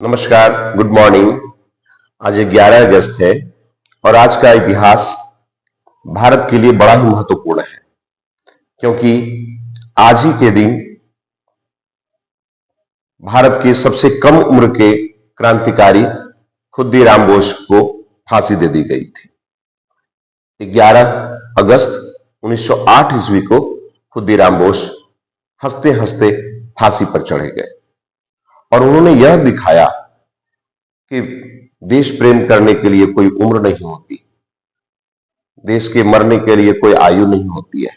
नमस्कार, good morning. आज 11 अगस्त है और आज का इतिहास भारत के लिए बड़ा ही महत्वपूर्ण है, क्योंकि आज ही के दिन भारत के सबसे कम उम्र के क्रांतिकारी खुद्दीराम बोस को फांसी दे दी गई थी। 11 अगस्त 1908 ईस्वी को खुद्दीराम बोस हंसते हंसते फांसी पर चढ़े गए और उन्होंने यह दिखाया कि देश प्रेम करने के लिए कोई उम्र नहीं होती, देश के मरने के लिए कोई आयु नहीं होती है।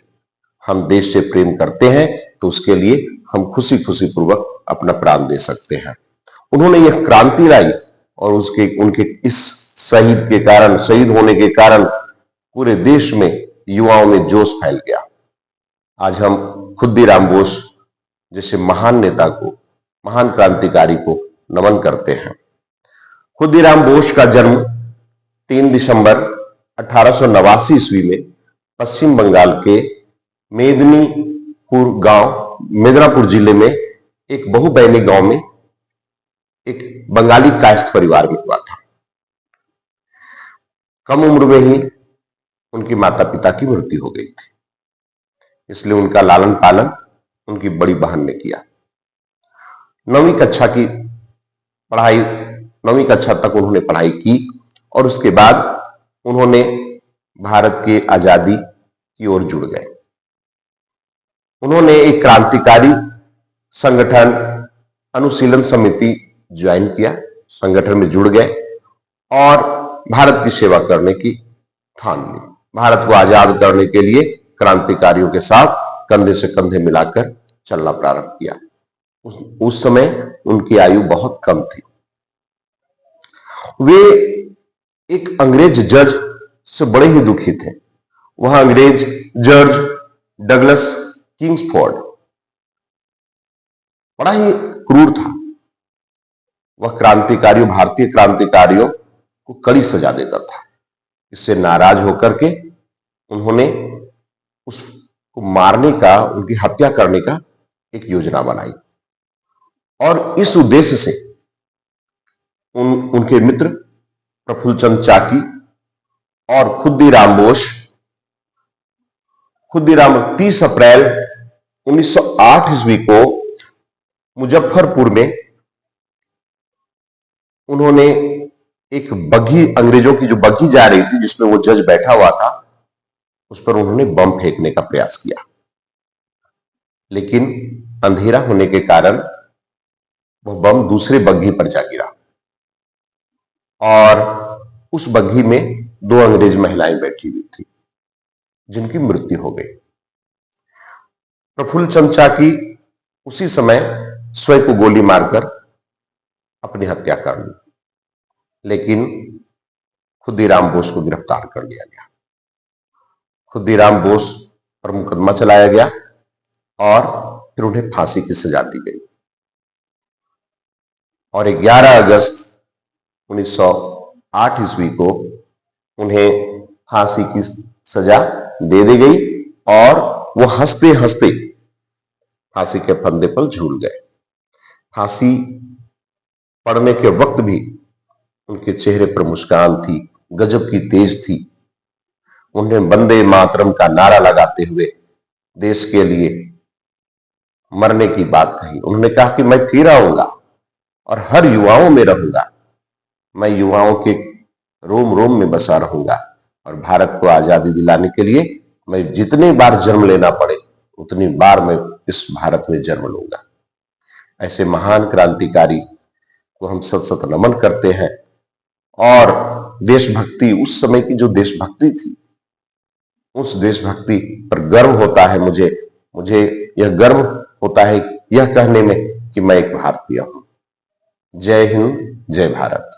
हम देश से प्रेम करते हैं तो उसके लिए हम खुशी खुशी पूर्वक अपना प्राण दे सकते हैं। उन्होंने यह क्रांति लाई और उनके इस शहीद होने के कारण पूरे देश में युवाओं में जोश फैल गया। आज हम खुद्दीराम बोस जैसे महान नेता को, महान क्रांतिकारी को नमन करते हैं। खुद्दीराम बोस का जन्म 3 दिसंबर 1889 ईस्वी में पश्चिम बंगाल के मेदिनीपुर जिले में एक बहुबैनी गांव में एक बंगाली कायस्थ परिवार में हुआ था। कम उम्र में ही उनके माता पिता की मृत्यु हो गई थी, इसलिए उनका लालन पालन उनकी बड़ी बहन ने किया। 9वीं कक्षा तक उन्होंने पढ़ाई की और उसके बाद उन्होंने भारत के आजादी की ओर जुड़ गए। उन्होंने एक क्रांतिकारी संगठन अनुशीलन समिति ज्वाइन किया, संगठन में जुड़ गए और भारत की सेवा करने की ठान ली। भारत को आजाद करने के लिए क्रांतिकारियों के साथ कंधे से कंधे मिलाकर चलना प्रारंभ किया। उस समय उनकी आयु बहुत कम थी। वे एक अंग्रेज जज से बड़े ही दुखी थे। वह अंग्रेज जज डगलस किंग्सफोर्ड बड़ा ही क्रूर था। वह भारतीय क्रांतिकारियों को कड़ी सजा देता था। इससे नाराज होकर के उन्होंने उसको मारने का, उनकी हत्या करने का एक योजना बनाई और इस उद्देश्य से उनके मित्र प्रफुल्ल चंद्र चाकी और खुद्दीराम 30 अप्रैल 1908 ईस्वी को मुजफ्फरपुर में उन्होंने एक बग्घी, अंग्रेजों की जो बग्घी जा रही थी जिसमें वो जज बैठा हुआ था, उस पर उन्होंने बम फेंकने का प्रयास किया, लेकिन अंधेरा होने के कारण वह बम दूसरे बग्घी पर जा गिरा और उस बग्घी में 2 अंग्रेज महिलाएं बैठी हुई थी जिनकी मृत्यु हो गई। प्रफुल्ल चंद्र चाकी उसी समय स्वयं को गोली मारकर अपनी हत्या कर ली, लेकिन खुद्दीराम बोस को गिरफ्तार कर लिया गया। खुद्दीराम बोस पर मुकदमा चलाया गया और फिर उन्हें फांसी की सजा दी गई और 11 अगस्त 1908 ईस्वी को उन्हें फांसी की सजा दे दी गई और वो हंसते हंसते फांसी के फंदे पर झूल गए। फांसी पड़ने के वक्त भी उनके चेहरे पर मुस्कान थी, गजब की तेज थी। उन्हें वंदे मातरम का नारा लगाते हुए देश के लिए मरने की बात कही। उन्होंने कहा कि मैं फिर आऊंगा और हर युवाओं में रहूंगा, मैं युवाओं के रोम रोम में बसा रहूंगा और भारत को आजादी दिलाने के लिए मैं जितनी बार जन्म लेना पड़े उतनी बार मैं इस भारत में जन्म लूंगा। ऐसे महान क्रांतिकारी को हम सत सत नमन करते हैं और देशभक्ति, उस समय की जो देशभक्ति थी, उस देशभक्ति पर गर्व होता है। मुझे यह गर्व होता है यह कहने में कि मैं एक भारतीय हूं। जय हिंद, जय भारत।